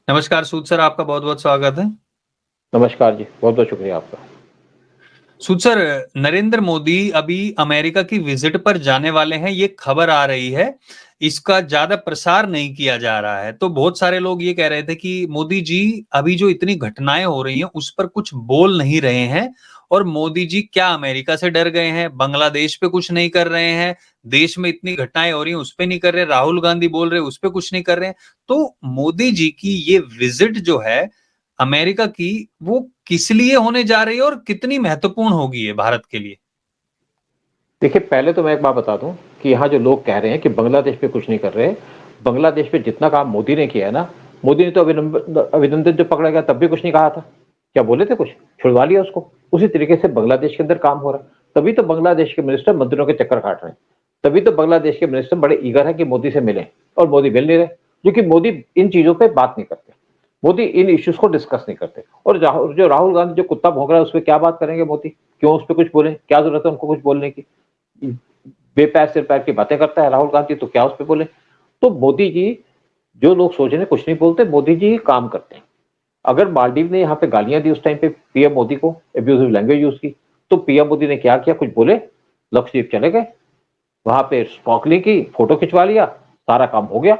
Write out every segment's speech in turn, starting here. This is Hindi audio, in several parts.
नमस्कार सूद सर, आपका बहुत-बहुत स्वागत है। नमस्कार जी, बहुत-बहुत शुक्रिया आपका। सूद सर, नरेंद्र मोदी अभी अमेरिका की विजिट पर जाने वाले हैं, ये खबर आ रही है। इसका ज़्यादा प्रसार नहीं किया जा रहा है। तो बहुत सारे लोग ये कह रहे थे कि मोदी जी अभी जो इतनी घटनाएँ हो रही हैं, उस पर कुछ बोल नहीं रहे हैं और मोदी जी क्या अमेरिका से डर गए हैं? बांग्लादेश पे कुछ नहीं कर रहे हैं, देश में इतनी घटनाएँ हो रही हैं, उस पे नहीं कर रहे, राहुल गांधी बोल रहे हैं, उस पे कुछ नहीं कर रहे हैं। तो मोदी जी की ये विजिट जो है अमेरिका की, वो किस लिए होने जा रही है और कितनी महत्वपूर्ण होगी ये भारत के लिए? देखिए, पहले तो मैं एक बात बता दूँ कि यहाँ जो लोग कह रहे हैं कि बांग्लादेश पे कुछ नहीं कर रहे, बांग्लादेश पे जितना काम मोदी ने किया है ना, मोदी ने तो अभिनंदन जो पकड़ा गया तब भी कुछ नहीं कहा था। क्या बोले थे कुछ? छुड़वा लिया उसको। उसी तरीके से बांग्लादेश के अंदर काम हो रहा है। तभी तो बांग्लादेश के मिनिस्टर मंदिरों के चक्कर काट रहे हैं। तभी तो बांग्लादेश के मिनिस्टर बड़े ईगर हैं कि मोदी से मिलें और मोदी मिल नहीं रहे, क्योंकि मोदी इन चीज़ों पे बात नहीं करते। मोदी इन इश्यूज़ को डिस्कस नहीं करते और जो राहुल गांधी जो कुत्ता भौंक रहा है, उस पे क्या बात करेंगे मोदी? क्यों उस पे कुछ बोलें? क्या ज़रूरत है उनको कुछ बोलने की? बेपैर सिर पैर की बातें करता है राहुल गांधी, तो क्या उस पे बोले? तो मोदी जी, जो लोग सोच रहे हैं कुछ नहीं बोलते, मोदी जी काम करते हैं। अगर मालदीव ने यहाँ पे गालियां दी उस टाइम पे पीएम मोदी को, एब्यूजिव लैंग्वेज यूज की, तो पीएम मोदी ने क्या किया? कुछ बोले? लक्षद्वीप चले गए, वहां पे स्नॉर्कलिंग की, फोटो खिंचवा लिया, सारा काम हो गया।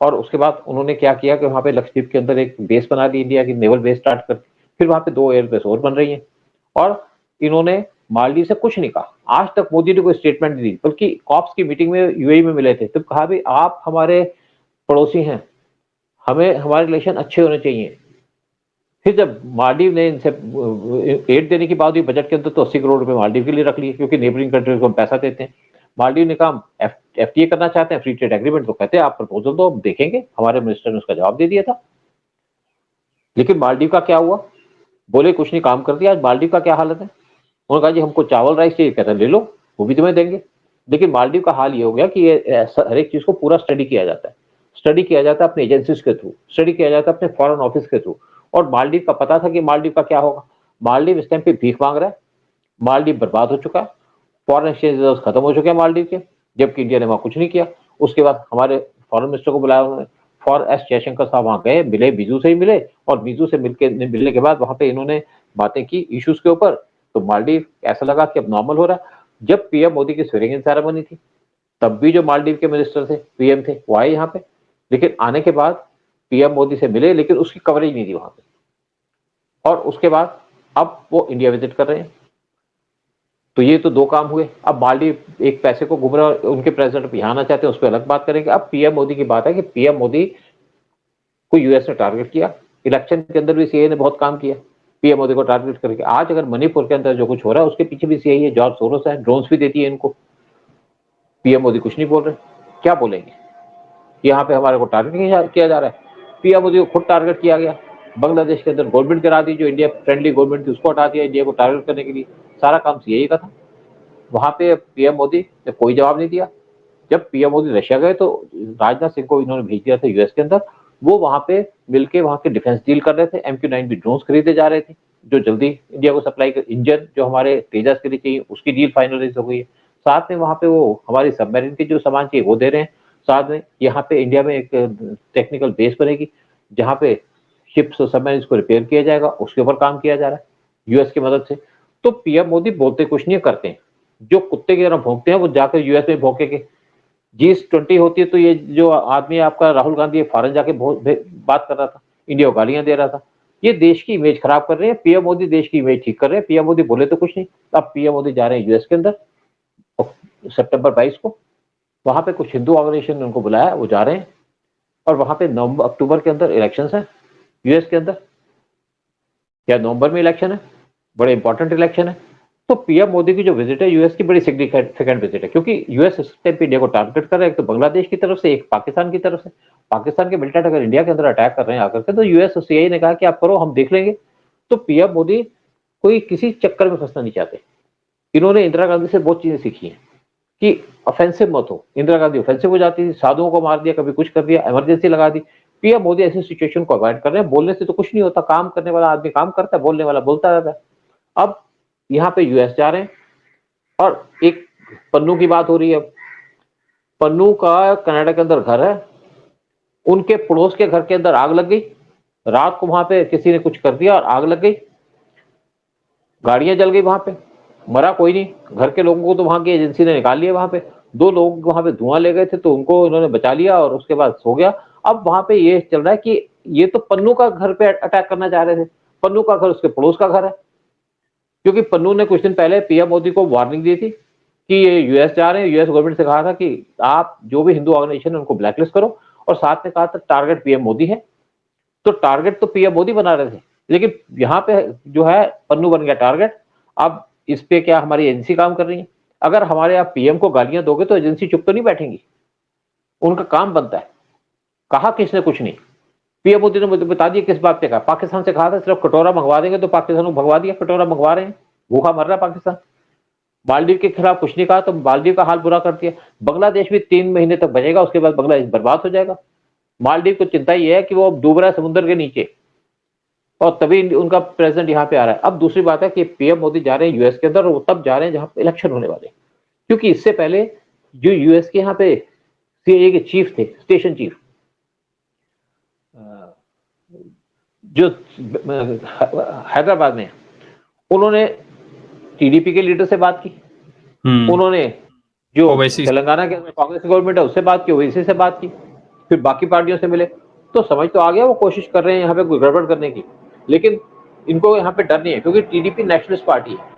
और उसके बाद उन्होंने क्या किया कि वहां पे लक्षद्वीप के अंदर एक बेस बना ली, इंडिया की नेवल बेस स्टार्ट कर, फिर वहां पे 2 एयर बेस और बन रही हैं। और इन्होंने मालदीव से कुछ नहीं कहा। आज तक मोदी ने कोई स्टेटमेंट नहीं दी, बल्कि कॉप्स की मीटिंग में यूएई में मिले थे, तब कहा भी आप हमारे पड़ोसी हैं, हमें हमारे रिलेशन अच्छे होने चाहिए। फिर जब मालदीव ने इनसे एड देने की बात हुई बजट के अंदर, तो 80 करोड़ रुपए मालदीव के लिए रख लिए, क्योंकि नेबरिंग कंट्रीज को हम पैसा देते हैं। मालदीव ने कहा एफटीए करना चाहते हैं, फ्री ट्रेड एग्रीमेंट, तो कहते हैं आप प्रपोजल दो, हम देखेंगे। हमारे मिनिस्टर ने उसका जवाब दे दिया था। लेकिन मालदीव का क्या हुआ? बोले कुछ नहीं, काम कर दिया। आज मालदीव का क्या हालत है? उन्होंने कहा जी हमको चावल राइस चाहिए, कहते हैं ले लो, वो भी तुम्हें देंगे। लेकिन मालदीव का हाल ये हो गया कि ये हर एक चीज को पूरा स्टडी किया जाता है। स्टडी किया जाता है अपने एजेंसीज के थ्रू, स्टडी किया जाता है अपने फॉरेन ऑफिस के थ्रू। और मालदीव का पता था कि मालदीव का क्या होगा। मालदीव इस टाइम पे भीख मांग रहा है, मालदीव बर्बाद हो चुका है, फॉरेन एक्सचेंज रिजर्व खत्म हो चुके हैं मालदीव के, जबकि इंडिया ने वहां कुछ नहीं किया। उसके बाद हमारे फॉरेन मिनिस्टर को बुलाया उन्होंने, फॉर एस जयशंकर साहब वहां गए, मिले, बीजू से ही मिले, और बीजू से मिलने के बाद वहां पे इन्होंने बातें की इश्यूज के ऊपर। तो मालदीव ऐसा लगा कि अब नॉर्मल हो रहा है। जब पीएम मोदी की स्वेरिंग इन सेरेमनी थी, तब भी जो मालदीव के मिनिस्टर थे, पीएम थे, वो आए यहाँ पे। लेकिन आने के बाद पीएम मोदी से मिले, लेकिन उसकी कवरेज नहीं थी वहां पे। और उसके बाद अब वो इंडिया विजिट कर रहे हैं। तो ये तो 2 काम हुए। अब मालदीव एक पैसे को घूम रहा है, उनके प्रेसिडेंट यहाँ आना चाहते हैं, उस पर अलग बात करेंगे। अब पीएम मोदी की बात है कि पीएम मोदी को यूएस ने टारगेट किया। इलेक्शन के अंदर भी सीआईए ने बहुत काम किया पीएम मोदी को टारगेट करके। आज अगर मणिपुर के अंदर जो कुछ हो रहा है, उसके पीछे भी सीआईए, जॉर्ज सोरोस है, ड्रोन्स भी देती है इनको। पीएम मोदी कुछ नहीं बोल रहे, क्या बोलेंगे? यहाँ पे हमारे को टारगेट किया जा रहा है। पीएम मोदी को खुद टारगेट किया गया। बांग्लादेश के अंदर गवर्नमेंट गिरा दी, जो इंडिया फ्रेंडली गवर्नमेंट थी, उसको हटा दिया इंडिया को टारगेट करने के लिए। सारा काम सीआईए का था। वहां पे पीएम मोदी ने कोई जवाब नहीं दिया। जब पीएम मोदी रशिया गए, तो राजनाथ सिंह को इन्होंने भेज दिया था यूएस के अंदर। वो वहां पे मिलके वहां के डिफेंस डील कर रहे थे। MQ-9 भी ड्रोन्स खरीदे जा रहे थे, जो जल्दी इंडिया को सप्लाई कर, इंजन जो हमारे तेजस के लिए चाहिए, उसकी डील फाइनलाइज हो गई है। साथ में वहां पे वो हमारी सबमरीन की जो सामान चाहिए वो दे रहे हैं। साथ में यहाँ पे इंडिया में एक टेक्निकल बेस बनेगी, जहाँ पे शिप्स और सबमरीन को रिपेयर किया जाएगा, उसके ऊपर काम किया जा रहा है यूएस की मदद से। तो पीएम मोदी बोलते कुछ नहीं, करते हैं। जो कुत्ते की तरह भौंकते हैं, वो जाकर यूएस में भौंकेंगे। G20 होती है, तो ये जो आदमी आपका राहुल गांधी फॉरन जाके बात कर रहा था, इंडिया को गालियां दे रहा था। ये देश की इमेज खराब कर रहे हैं। पीएम मोदी देश की इमेज ठीक कर रहे हैं। पीएम मोदी बोले तो कुछ नहीं। अब पीएम मोदी जा रहे हैं यूएस के अंदर सितंबर 22 को। वहां पे कुछ हिंदू ऑर्गेनाइजेशन ने उनको बुलाया, वो जा रहे हैं। और वहां पे नवंबर अक्टूबर के अंदर इलेक्शन है यूएस के अंदर, या नवंबर में इलेक्शन है, बड़े इंपॉर्टेंट इलेक्शन है। तो पीएम मोदी की जो विजिट है यूएस की, बड़ी सिग्निफिकेंट विजिट है, क्योंकि यूएस इस टाइम पे इंडिया को टारगेट कर रहा है। एक तो बांग्लादेश की तरफ से, एक पाकिस्तान की तरफ से। पाकिस्तान के मिलिटेंट अगर इंडिया के अंदर अटैक कर रहे हैं आकर के, तो यूएस और सीआईए ने कहा कि आप करो, हम देख लेंगे। तो पीएम मोदी कोई किसी चक्कर में फंसना नहीं चाहते। इन्होंने इंदिरा गांधी से बहुत चीजें सीखी हैं कि ऑफेंसिव मत हो। इंदिरा गांधी ऑफेंसिव हो जाती थी, साधुओं को मार दिया, कभी कुछ कर दिया, इमरजेंसी लगा दी। पीएम मोदी ऐसी सिचुएशन को अवॉइड कर रहे हैं। बोलने से तो कुछ नहीं होता, काम करने वाला आदमी काम करता है, बोलने वाला बोलता रहता है। अब यहाँ पे यूएस जा रहे हैं। और एक पन्नू की बात हो रही है। पन्नू का कनाडा के अंदर घर है, उनके पड़ोस के घर के अंदर आग लग गई। रात को वहां पे किसी ने कुछ कर दिया और आग लग गई, गाड़ियां जल गई वहां पे, मरा कोई नहीं, घर के लोगों को तो वहां की एजेंसी ने निकाल लिया। वहां पे 2 लोग वहां पे धुआं ले गए थे तो उनको उन्होंने बचा लिया और उसके बाद सो गया। अब वहां पे ये चल रहा है कि ये तो पन्नू का घर पे अटैक करना चाह रहे थे, पन्नू का घर उसके पड़ोस का घर है, क्योंकि पन्नू ने कुछ दिन पहले पीएम मोदी को वार्निंग दी थी कि ये यूएस जा रहे हैं, यूएस गवर्नमेंट से कहा था कि आप जो भी हिंदू ऑर्गेनाइजेशन है उनको ब्लैकलिस्ट करो, और साथ में कहा था टारगेट पीएम मोदी है। तो टारगेट तो पीएम मोदी बना रहे थे, लेकिन यहाँ पे जो है पन्नू बन गया टारगेट। अब इस पे क्या हमारी एजेंसी काम कर रही है? अगर हमारे आप पीएम को गालियां दोगे तो एजेंसी चुप तो नहीं बैठेंगी, उनका काम बनता है। कहा किसने कुछ नहीं, पीएम मोदी ने मुझे बता दिया किस बात पे कहा। पाकिस्तान से कहा था सिर्फ कटोरा मंगवा देंगे, तो पाकिस्तान को भगवा दिया, कटोरा मंगवा रहे हैं, भूखा मर रहा है पाकिस्तान। मालदीव के खिलाफ कुछ नहीं कहा तो मालदीव का हाल बुरा कर दिया। बांग्लादेश भी 3 महीने तक बचेगा, उसके बाद बांग्लादेश बर्बाद हो जाएगा। मालदीव को चिंता ये है कि वो डूब रहा है समुद्र के नीचे, और तभी उनका प्रेसिडेंट यहाँ पे आ रहा है। अब दूसरी बात है कि पीएम मोदी जा रहे हैं यूएस के अंदर, और वो तब जा रहे हैं जहां पे इलेक्शन होने वाले, क्योंकि इससे पहले जो यूएस के यहाँ पे सीआईए के चीफ थे, स्टेशन चीफ, जो हैदराबाद में, उन्होंने टीडीपी के लीडर से बात की, उन्होंने जो तेलंगाना के कांग्रेस गवर्नमेंट है उससे बात की, ओवैसी से बात की, फिर बाकी पार्टियों से मिले। तो समझ तो आ गया वो कोशिश कर रहे हैं यहाँ पे कोई गड़बड़ करने की, लेकिन इनको यहाँ पे डर नहीं है, क्योंकि टीडीपी नेशनलिस्ट पार्टी है।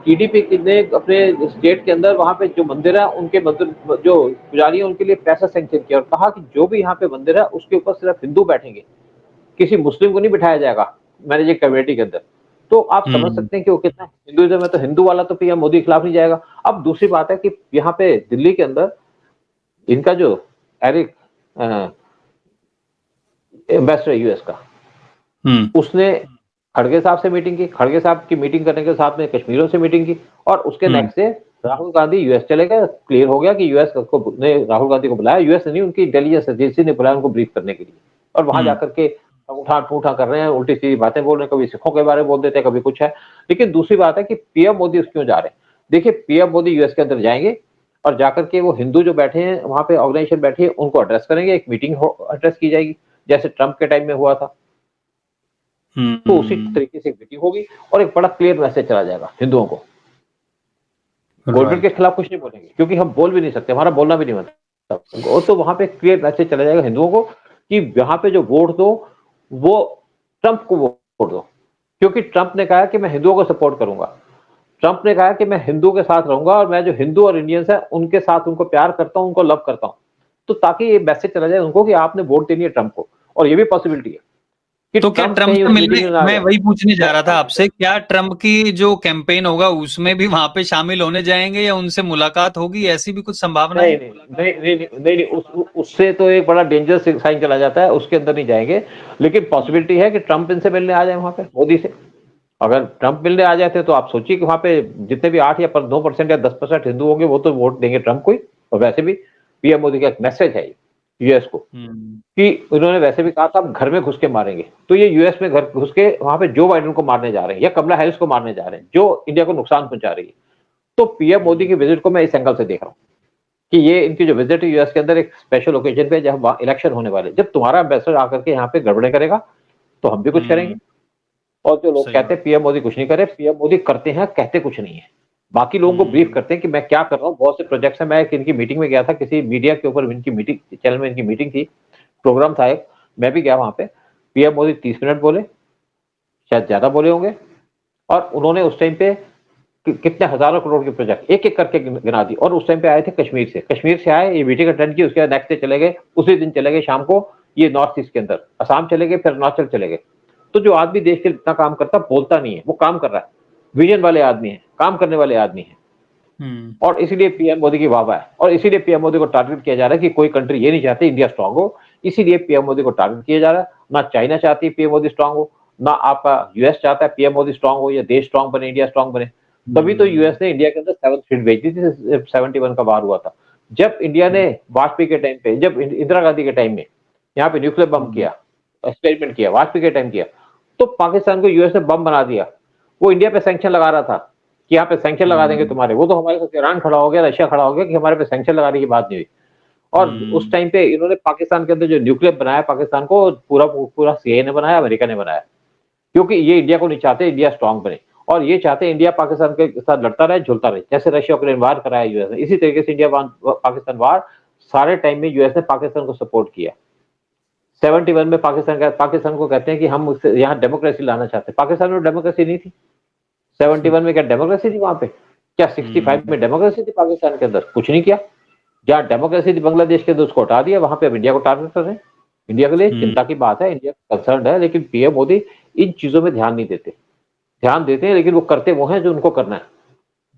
टीडीपी ने अपने स्टेट के अंदर वहां पे जो मंदिर है, उनके मंदिर जो पुजारी है उनके लिए पैसा सैंक्शन किया, और कहा कि जो भी यहाँ पे मंदिर है उसके ऊपर सिर्फ हिंदू बैठेंगे, किसी मुस्लिम को नहीं बिठाया जाएगा मैनेजिंग कमेटी के अंदर। तो आप समझ सकते हैं कि वो कितना हिंदुइज्म है। तो हिंदू वाला तो पीएम मोदी के खिलाफ नहीं जाएगा। अब दूसरी बात है कि यहाँ पे दिल्ली के अंदर इनका जो एरिक एम्बेसडर यूएस का, उसने खड़गे साहब से मीटिंग की, खड़गे साहब की मीटिंग करने के साथ में कश्मीरियों से मीटिंग की, और उसके नेक्स्ट से राहुल गांधी यूएस चले गए। क्लियर हो गया कि यूएस को ने राहुल गांधी को बुलाया, यूएस ने नहीं, उनकी इंटेलिजेंस एजेंसी ने बुलाया उनको ब्रीफ करने के लिए, और वहां जाकर के उठा ठूठा कर रहे हैं, उल्टी सीधी बातें बोल रहे हैं, कभी सिखों के बारे में बोल देते हैं, कभी कुछ है। लेकिन दूसरी बात है कि पीएम मोदी क्यों जा रहे हैं? देखिए, पीएम मोदी यूएस के अंदर जाएंगे और जाकर के वो हिंदू जो बैठे हैं वहां पे, ऑर्गेनाइजेशन बैठी है, उनको एड्रेस करेंगे, एक मीटिंग एड्रेस की जाएगी जैसे ट्रंप के टाइम में हुआ था। तो उसी तरीके से मीटिंग होगी और एक बड़ा क्लियर मैसेज चला जाएगा हिंदुओं को। गवर्नमेंट के खिलाफ कुछ नहीं बोलेंगे, क्योंकि हम बोल भी नहीं सकते, हमारा बोलना भी नहीं बनता। तो वहां पे क्लियर मैसेज चला जाएगा हिंदुओं को कि यहाँ पे जो वोट दो वो ट्रंप को वोट दो, क्योंकि ट्रंप ने कहा कि मैं हिंदुओं को सपोर्ट करूंगा, ट्रंप ने कहा कि मैं हिंदू के साथ रहूंगा और मैं जो हिंदू और इंडियंस है उनके साथ, उनको प्यार करता हूं, उनको लव करता हूं। तो ताकि ये मैसेज चला जाए उनको कि आपने वोट देनी है ट्रंप को। और ये भी पॉसिबिलिटी है कि तो क्या ट्रंप से मिलने, मैं वही पूछने जा रहा था आपसे, क्या ट्रंप की जो कैंपेन होगा उसमें भी वहां पे शामिल होने जाएंगे या उनसे मुलाकात होगी? ऐसी भी कुछ संभावना है? नहीं, उससे तो एक बड़ा डेंजरस साइन चला जाता है, उसके अंदर नहीं जाएंगे। लेकिन पॉसिबिलिटी है कि ट्रंप इनसे मिलने आ जाए वहां पे मोदी से। अगर ट्रंप मिलने आ जाते तो आप सोचिए कि वहां पे जितने भी 8 या 9% या 10% हिंदू होंगे वो तो वोट देंगे ट्रंप को ही। और वैसे भी पीएम मोदी का एक मैसेज है यूएस को कि उन्होंने वैसे भी कहा था हम घर में घुस के मारेंगे। तो ये यूएस में घर घुस के वहां पे जो बाइडेन को मारने जा रहे हैं या कमला हैरिस को मारने जा रहे हैं, जो इंडिया को नुकसान पहुंचा रही है। तो पीएम मोदी की विजिट को मैं इस एंगल से देख रहा हूँ कि ये इनकी जो विजिट है यूएस के अंदर एक स्पेशल ओकेजन पे, जब इलेक्शन होने वाले, जब तुम्हारा एम्बेसडर आकर के यहाँ पे गड़बड़े करेगा तो हम भी कुछ करेंगे। और जो लोग कहते हैं पीएम मोदी कुछ नहीं करे, पीएम मोदी करते हैं, कहते कुछ नहीं है। बाकी लोगों को ब्रीफ करते हैं कि मैं क्या कर रहा हूँ। बहुत से प्रोजेक्ट्स हैं। मैं इनकी मीटिंग में गया था, किसी मीडिया के ऊपर इनकी मीटिंग, चैनल में इनकी मीटिंग थी, प्रोग्राम था एक, मैं भी गया वहां पे। पीएम मोदी 30 मिनट बोले, शायद ज्यादा बोले होंगे, और उन्होंने उस टाइम पे कितने हजारों करोड़ के प्रोजेक्ट एक एक करके गिना दी। और उस टाइम पे आए थे कश्मीर से आए, ये मीटिंग अटेंड की, उसके बाद नेक्स्ट डे चले गए, उसी दिन चले गए शाम को ये नॉर्थ ईस्ट के अंदर, असम चले गए, फिर अरुणाचल चले गए। तो जो आदमी देश के लिए इतना काम करता, बोलता नहीं है, वो काम कर रहा है, विजन वाले आदमी है, काम करने वाले आदमी है। और इसीलिए पीएम मोदी की वाहवा है, और इसीलिए पीएम मोदी को टारगेट किया जा रहा है कि कोई कंट्री ये नहीं चाहती इंडिया स्ट्रांग हो, इसीलिए पीएम मोदी को टारगेट किया जा रहा है। ना चाइना चाहती है पीएम मोदी स्ट्रांग हो, ना आपका यूएस चाहता है पीएम मोदी स्ट्रांग हो या देश स्ट्रांग बने, इंडिया स्ट्रांग बने। तभी तो यूएस ने इंडिया के अंदर 7th फ्लीट भेज दी थी 71 का वार हुआ था। जब इंडिया ने वाजपेयी के टाइम पे, जब इंदिरा गांधी के टाइम में यहाँ पे न्यूक्लियर बम किया, एक्सपेरिमेंट किया, वाजपेयी के टाइम किया, तो पाकिस्तान को यूएस ने बम बना दिया। वो इंडिया पे सैंक्शन लगा रहा था कि यहाँ पे सैंक्शन लगा देंगे तुम्हारे, वो तो हमारे साथ ईरान खड़ा हो गया, रशिया खड़ा हो गया कि हमारे पे सैंक्शन लगाने की बात नहीं हुई। और उस टाइम पे इन्होंने पाकिस्तान के अंदर जो न्यूक्लियर बनाया पाकिस्तान को, पूरा सीआईए ने बनाया, अमेरिका ने बनाया, क्योंकि ये इंडिया को नहीं चाहते इंडिया स्ट्रांग बने, और ये चाहते इंडिया पाकिस्तान के साथ लड़ता रहे, झुलता रहे, जैसे रशिया यूक्रेन वार कराया यूएस ने, इसी तरीके से इंडिया पाकिस्तान वार सारे टाइम में यूएस ने पाकिस्तान को सपोर्ट किया। 71 में पाकिस्तान को कहते हैं कि हम यहाँ डेमोक्रेसी लाना चाहते हैं। पाकिस्तान में डेमोक्रेसी नहीं थी। 71 में क्या डेमोक्रेसी थी वहां पे? क्या 65 में डेमोक्रेसी थी पाकिस्तान के अंदर? कुछ नहीं किया। जहाँ डेमोक्रेसी थी बांग्लादेश के अंदर, उसको हटा दिया। वहां पे अब इंडिया को टारगेट कर रहे हैं। इंडिया के लिए चिंता की बात है, इंडिया कंसर्न है, लेकिन पीएम मोदी इन चीजों में ध्यान नहीं देते। ध्यान देते हैं लेकिन वो करते वो हैं जो उनको करना है।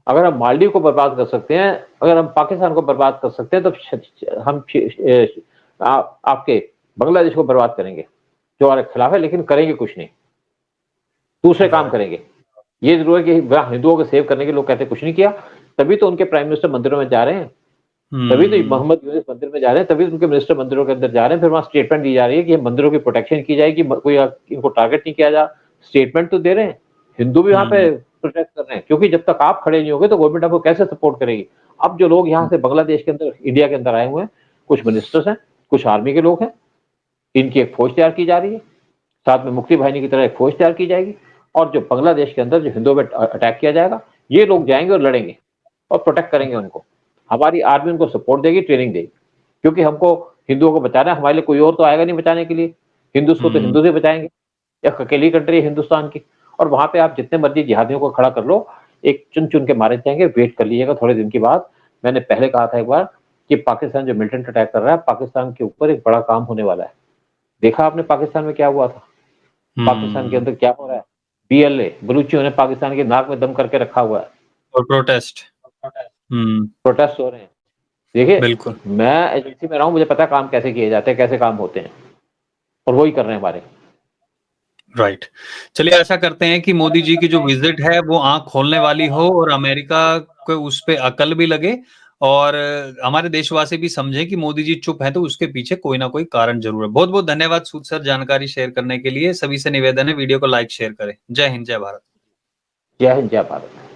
अगर हम मालदीव को बर्बाद कर सकते हैं, अगर हम पाकिस्तान को बर्बाद कर सकते हैं, तो हम आपके बांग्लादेश को बर्बाद करेंगे, जो हमारे खिलाफ है, लेकिन करेंगे कुछ नहीं, दूसरे काम करेंगे। ये जरूर है कि हिंदुओं को सेव करने के लोग कहते कुछ नहीं किया, तभी तो उनके प्राइम मिनिस्टर मंदिरों में जा रहे हैं, तभी तो मोहम्मद यूनुस मंदिर में जा रहे हैं, तभी तो उनके मिनिस्टर मंदिरों के अंदर जा रहे हैं। फिर वहां स्टेटमेंट दी जा रही है कि मंदिरों की प्रोटेक्शन की जाएगी, कोई इनको टारगेट नहीं किया जा। स्टेटमेंट तो दे रहे हैं, हिंदू भी वहां पे प्रोटेक्ट कर रहे हैं, क्योंकि जब तक आप खड़े नहीं होगे तो गवर्नमेंट आपको कैसे सपोर्ट करेगी। अब जो लोग यहाँ से बांग्लादेश के अंदर इंडिया के अंदर आए हुए हैं, कुछ मिनिस्टर्स हैं, कुछ आर्मी के लोग हैं, इनकी एक फौज तैयार की जा रही है, साथ में मुक्ति बाहिनी की तरह एक फौज तैयार की जाएगी, और जो बांग्लादेश के अंदर जो हिंदुओं पर अटैक किया जाएगा, ये लोग जाएंगे और लड़ेंगे और प्रोटेक्ट करेंगे उनको। हमारी आर्मी उनको सपोर्ट देगी, ट्रेनिंग देगी, क्योंकि हमको हिंदुओं को बचाना है। हमारे लिए कोई और तो आएगा नहीं बचाने के लिए। हिंदू को तो हिंदू से बचाएंगे, एक अकेली कंट्री है हिंदुस्तान की, और वहां पे आप जितने मर्जी जिहादियों को खड़ा कर लो, एक चुन चुन के मारे जाएंगे। वेट कर लीजिएगा थोड़े दिन की बात। मैंने पहले कहा था एक बार कि पाकिस्तान जो मिलिटेंट अटैक कर रहा है, पाकिस्तान के ऊपर एक बड़ा काम होने वाला है। देखा आपने पाकिस्तान में क्या हुआ था? पाकिस्तान के अंदर क्या हो रहा है? बीएलए बलूचियों ने पाकिस्तान के नाक में दम करके रखा हुआ है, और प्रोटेस्ट हो रहे हैं। देखिए, मैं एजेंसी में रहा हूं, मुझे पता है काम कैसे किए जाते हैं, कैसे काम होते हैं, और वही कर रहे हैं हमारे। राइट। चलिए ऐसा करते हैं कि मोदी जी की जो विजिट है वो आंख खोलने वाली हो, और अमेरिका को उस पे अकल भी लगे, और हमारे देशवासी भी समझें कि मोदी जी चुप है तो उसके पीछे कोई ना कोई कारण जरूर है। बहुत बहुत धन्यवाद सूद सर जानकारी शेयर करने के लिए। सभी से निवेदन है वीडियो को लाइक शेयर करें। जय हिंद, जय भारत। जय हिंद, जय भारत।